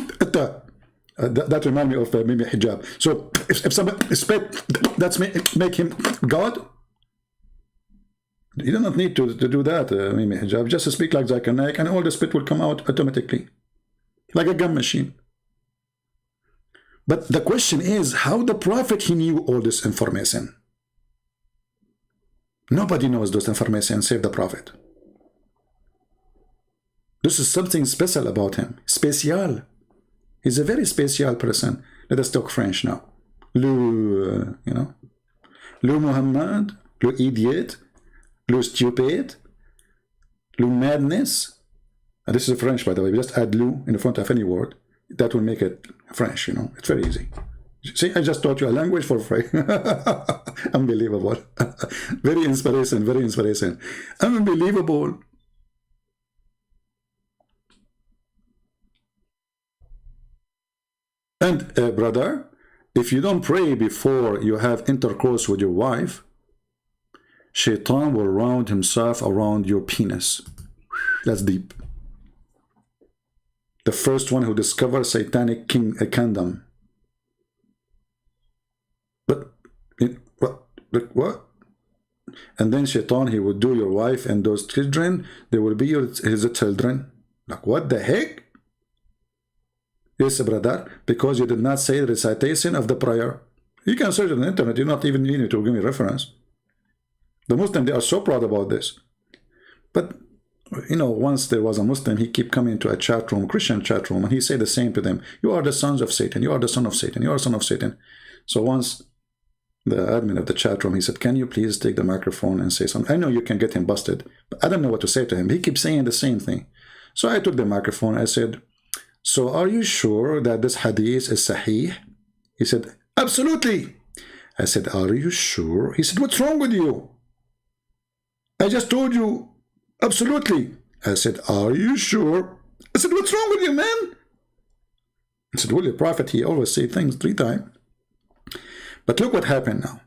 that reminds me of maybe hijab. So if somebody spit, that's make him God. You do not need to do that, maybe hijab. Just speak like Zakir Naik, and all the spit will come out automatically, like a gun machine. But the question is, how the Prophet, he knew all this information? Nobody knows those information save the Prophet. This is something special about him. Special. He's a very special person. Let us talk French now. You know, le Muhammad, le idiot, le stupid, le madness. And this is French, by the way. We just add le in the front of any word. That will make it French, you know. It's very easy. See, I just taught you a language for free. Unbelievable. Very inspiration, very inspiration. Unbelievable. And brother, if you don't pray before you have intercourse with your wife, Shaitan will round himself around your penis. That's deep. The first one who discovered satanic kingdom. But what? And then Shaitan, he would do your wife and those children, they will be his children. Like, what the heck? Yes, brother, because you did not say the recitation of the prayer. You can search on the internet. You're not even needing to give me reference. The Muslims, they are so proud about this. But, you know, once there was a Muslim, he kept coming to a chat room, Christian chat room, and he said the same to them. You are the sons of Satan. You are the son of Satan. You are the son of Satan. So once the admin of the chat room, he said, can you please take the microphone and say something? I know you can get him busted, but I don't know what to say to him. He keeps saying the same thing. So I took the microphone. I said, so are you sure that this hadith is sahih? He said, absolutely. I said, are you sure? He said, what's wrong with you? I just told you, absolutely. I said, are you sure? I said, what's wrong with you, man? He said, well, the Prophet, he always say things 3 times. But look what happened now.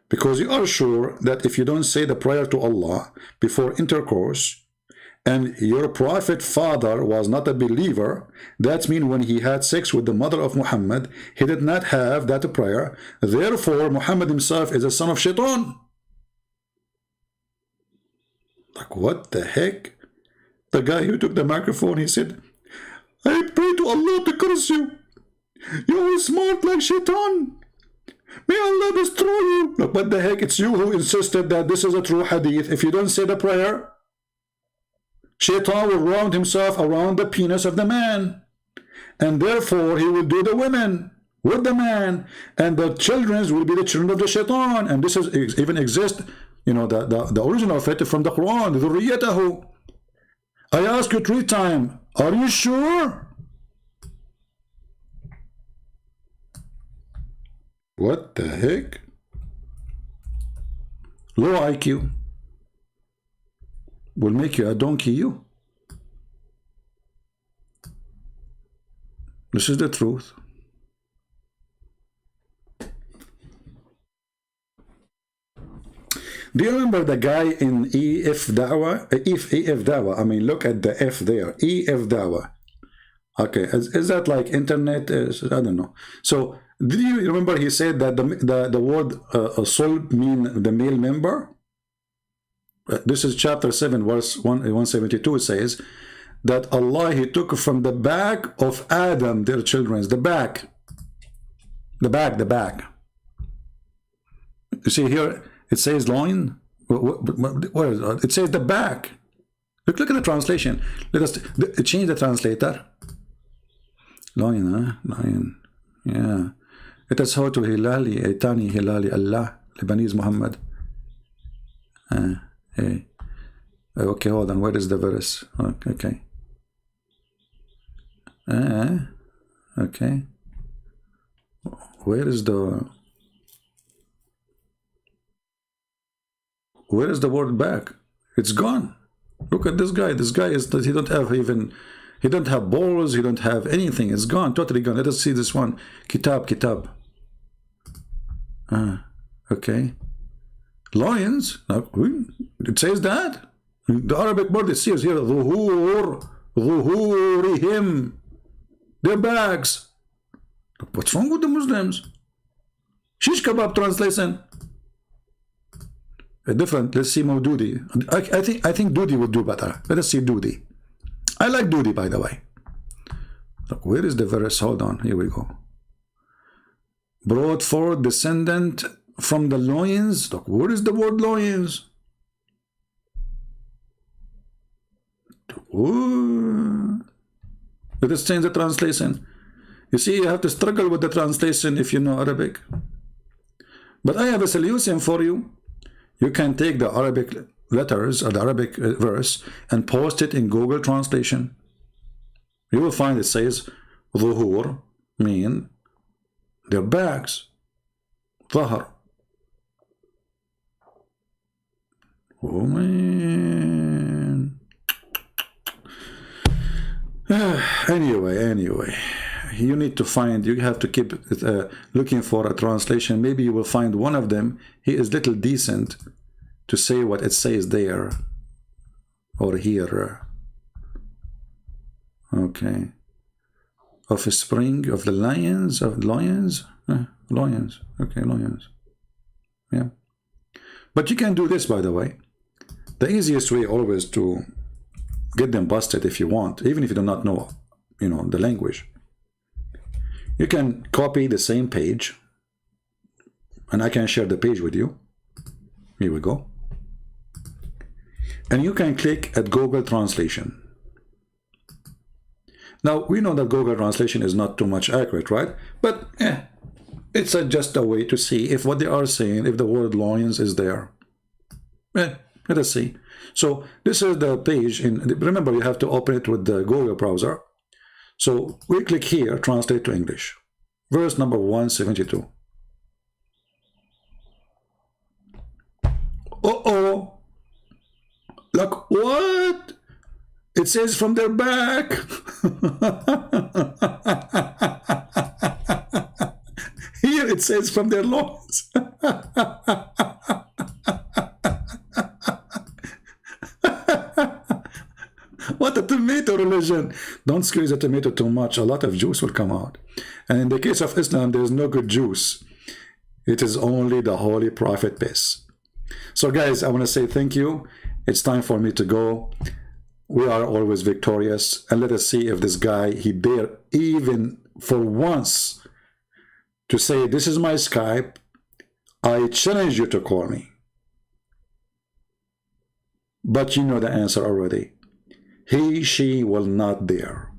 Because you are sure that if you don't say the prayer to Allah before intercourse, and your prophet father was not a believer, that means when he had sex with the mother of Muhammad, he did not have that prayer. Therefore, Muhammad himself is a son of Shaitan. Like, what the heck? The guy who took the microphone, he said, I pray to Allah to curse you. You are smart like Shaitan. May Allah destroy you. Look, what the heck? It's you who insisted that this is a true hadith. If you don't say the prayer, Shaitan will round himself around the penis of the man. And therefore, he will do the women with the man. And the children will be the children of the Shaitan. And this is even exist, you know, the original of it from the Quran. ذُرِّيَّتَهُ. I ask you 3 times, are you sure? What the heck? Low IQ will make you a donkey, you. This is the truth. Do you remember the guy in EF Dawah? EF Dawah. I mean, look at the F there. EF Dawah. Okay, is that like internet? I don't know. So, did you remember he said that the word soul mean the male member? This is chapter 7, verse 172. It says that Allah, he took from the back of Adam, their children, the back. You see here, it says loin. What is it? It says the back. Look at the translation. Let us change the translator. Loin, huh? Loin. Yeah. It is how to Hilali, Aitani Hilali Allah, Lebanese Muhammad. Hey. Okay, hold on. Where is the verse? Okay. Okay. Where is the word back? It's gone. Look at this guy. This guy is that he don't have even, he don't have balls, he don't have anything. It's gone, totally gone. Let us see this one. Kitab. Okay. Lions. It says that. The Arabic word it says here, ظهورهم, their backs. What's wrong with the Muslims? Shish kebab translation. A different. Let's see Maududi. I think Dudi would do better. Let us see Dudi. I like Dudi, by the way. Look, where is the verse? Hold on. Here we go. Brought forth descendant from the loins. Look, where is the word loins? Let us change the translation. You see, you have to struggle with the translation if you know Arabic. But I have a solution for you. You can take the Arabic letters or the Arabic verse and post it in Google Translation. You will find it says ظهور mean their backs. ظهر. Oh man. Anyway, you need to find, you have to keep looking for a translation. Maybe you will find one of them. He is little decent to say what it says there or here. Okay. Offspring of the lions, lions. Okay, lions. Yeah. But you can do this, by the way. The easiest way always to get them busted, if you want, even if you do not know, the language. You can copy the same page, and I can share the page with you. Here we go. And you can click at Google Translation. Now, we know that Google Translation is not too much accurate, right? But it's just a way to see if what they are saying, if the word lions is there. Let us see. So this is the page. Remember, you have to open it with the Google browser. So we click here, translate to English. Verse number 172. Uh-oh. Like, what? It says from their back. Here it says from their loins. What a tomato religion. Don't squeeze the tomato too much. A lot of juice will come out. And in the case of Islam, there is no good juice. It is only the Holy Prophet piss. So guys, I want to say thank you. It's time for me to go. We are always victorious. And let us see if this guy, he dare even for once to say, this is my Skype. I challenge you to call me. But you know the answer already. He, she will not dare.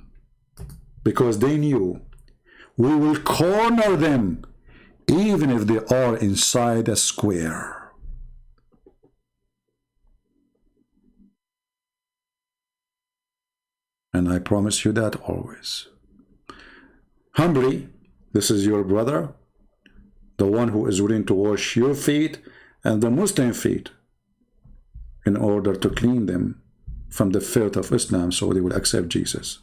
Because they knew we will corner them even if they are inside a square. And I promise you that always. Humbly, this is your brother, the one who is willing to wash your feet and the Muslim feet in order to clean them from the filth of Islam so they will accept Jesus.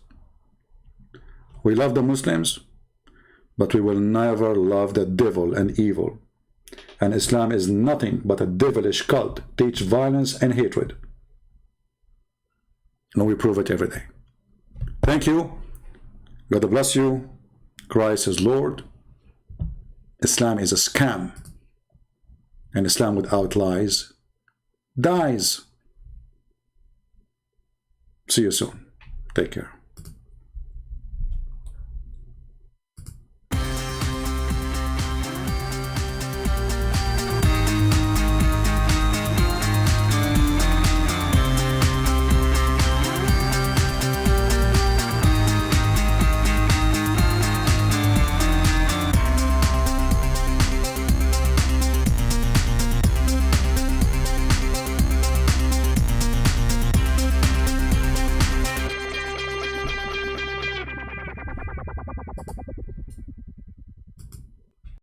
We love the Muslims, but we will never love the devil and evil. And Islam is nothing but a devilish cult, teach violence and hatred. And we prove it every day. Thank you. God bless you. Christ is Lord. Islam is a scam. And Islam without lies dies. See you soon. Take care.